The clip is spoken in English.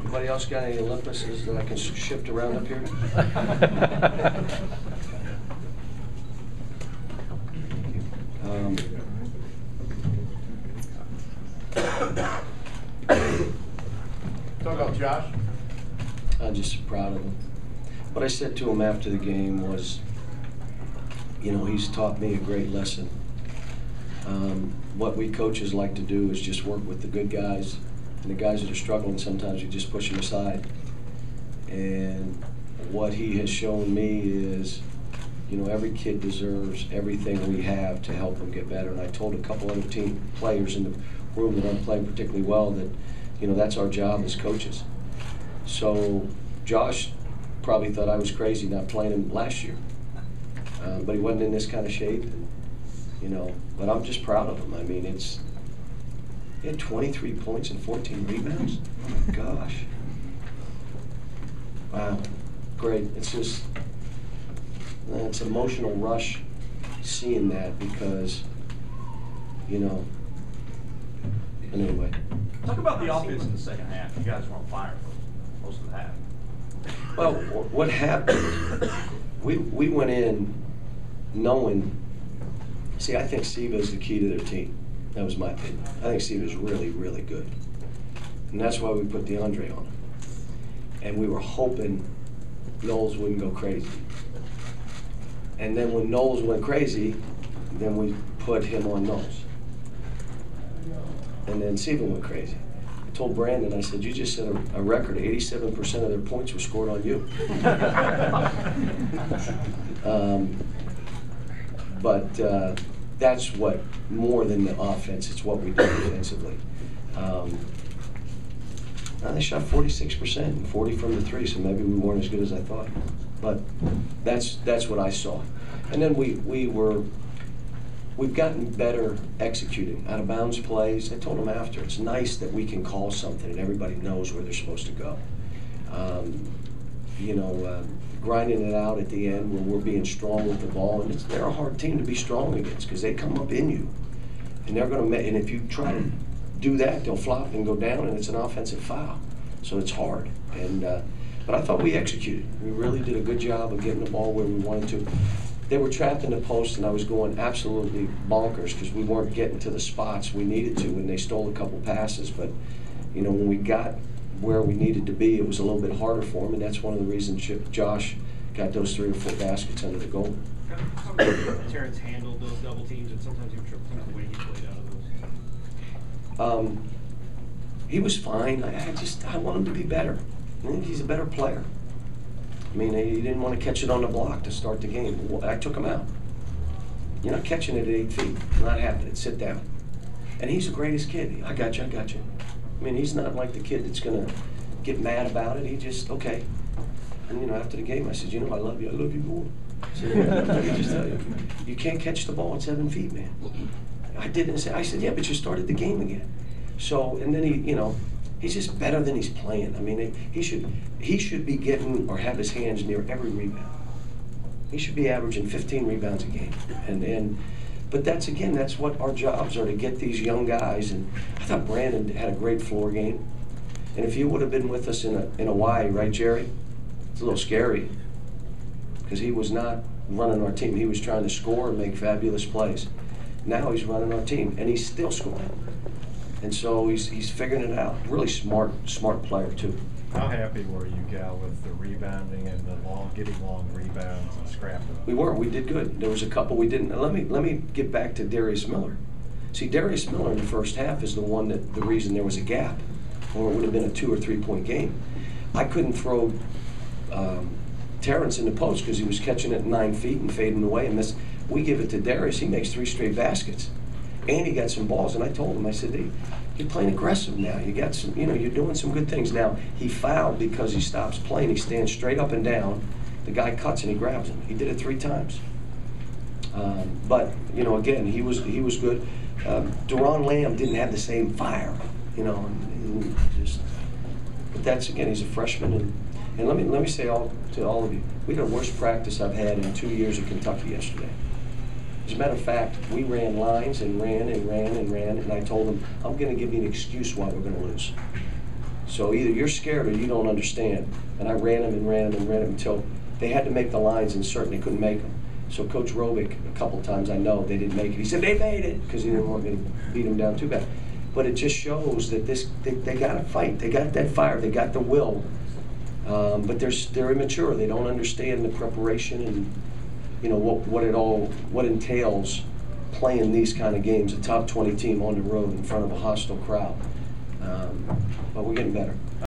Anybody else got any Olympuses that I can shift around up here? Talk about Josh. I'm just proud of him. What I said to him after the game was, you know, he's taught me a great lesson. What we coaches like to do is just work with the good guys, and the guys that are struggling, sometimes you just push them aside. And what he has shown me is, you know, every kid deserves everything we have to help them get better. And I told a couple other team players in the room that aren't playing particularly well that, you know, that's our job as coaches. So Josh probably thought I was crazy not playing him last year, but he wasn't in this kind of shape, and, you know. But I'm just proud of him. I mean, he had 23 points and 14 rebounds. Oh my gosh! Wow, great. It's just it's an emotional rush seeing that because, you know. Anyway. Talk about the offense in the second half. You guys were on fire for most of the half. Well, what happened, we went in knowing, see, I think Siva is the key to their team. That was my opinion. I think Siva is really, really good. And that's why we put DeAndre on him. And we were hoping Knowles wouldn't go crazy. And then when Knowles went crazy, then we put him on Knowles. And then Siva went crazy. I told Brandon, I said, you just set a record. 87% of their points were scored on you. But that's what, more than the offense, it's what we do defensively. They shot 46% and 40 from the three, so maybe we weren't as good as I thought. But that's what I saw. And then we've gotten better executing out of bounds plays. I told them after, it's nice that we can call something and everybody knows where they're supposed to go. Grinding it out at the end where we're being strong with the ball, and they're a hard team to be strong against because they come up in you, and they're going to. And if you try to do that, they'll flop and go down, and it's an offensive foul. So it's hard. And but I thought we executed. We really did a good job of getting the ball where we wanted to. They were trapped in the post, and I was going absolutely bonkers because we weren't getting to the spots we needed to, and they stole a couple passes. But, you know, when we got where we needed to be, it was a little bit harder for them, and that's one of the reasons Josh got those 3 or 4 baskets under the goal. Terrence handled those double teams, and sometimes he would triple teams the way he played out of those. He was fine. I want him to be better. I think he's a better player. I mean, he didn't want to catch it on the block to start the game. I took him out. You're not catching it at 8 feet. Not happening. Sit down. And he's the greatest kid. I got you. I mean, he's not like the kid that's going to get mad about it. He just, okay. And, you know, after the game, I said, you know, I love you. I love you more. So, let me just tell you, you can't catch the ball at 7 feet, man. I didn't say, I said, yeah, but you started the game again. So, and then he, you know, he's just better than he's playing. I mean, he should be getting or have his hands near every rebound. He should be averaging 15 rebounds a game. But that's what our jobs are, to get these young guys. And I thought Brandon had a great floor game. And if you would have been with us in Hawaii, right, Jerry? It's a little scary because he was not running our team. He was trying to score and make fabulous plays. Now he's running our team, and he's still scoring. And so he's figuring it out. Really smart player too. How happy were you, Cal, with the rebounding and the getting long rebounds and scrapping? We did good. There was a couple we didn't. Let me get back to Darius Miller. See, Darius Miller in the first half is the reason there was a gap, or it would have been a 2 or 3 point game. I couldn't throw Terrence in the post because he was catching it at 9 feet and fading away and miss. We give it to Darius. He makes 3 straight baskets. And he got some balls, and I told him, I said, hey, you're playing aggressive now. You got some, you know, you're doing some good things. Now, he fouled because he stops playing. He stands straight up and down. The guy cuts and he grabs him. He did it 3 times. But, you know, again, he was good. Deron Lamb didn't have the same fire, you know, but that's, again, he's a freshman. And let me say to all of you, we had the worst practice I've had in 2 years at Kentucky yesterday. As a matter of fact, we ran lines and ran and ran and ran, and I told them, I'm going to give you an excuse why we're going to lose. So either you're scared or you don't understand. And I ran them and ran them and ran them until they had to make the lines and certainly couldn't make them. So Coach Robick, a couple times I know they didn't make it. He said they made it because he didn't want me to beat them down too bad. But it just shows that they got to fight. They got that fire. They got the will. But they're immature. They don't understand the preparation and what entails playing these kind of games. A top 20 team on the road in front of a hostile crowd. But we're getting better.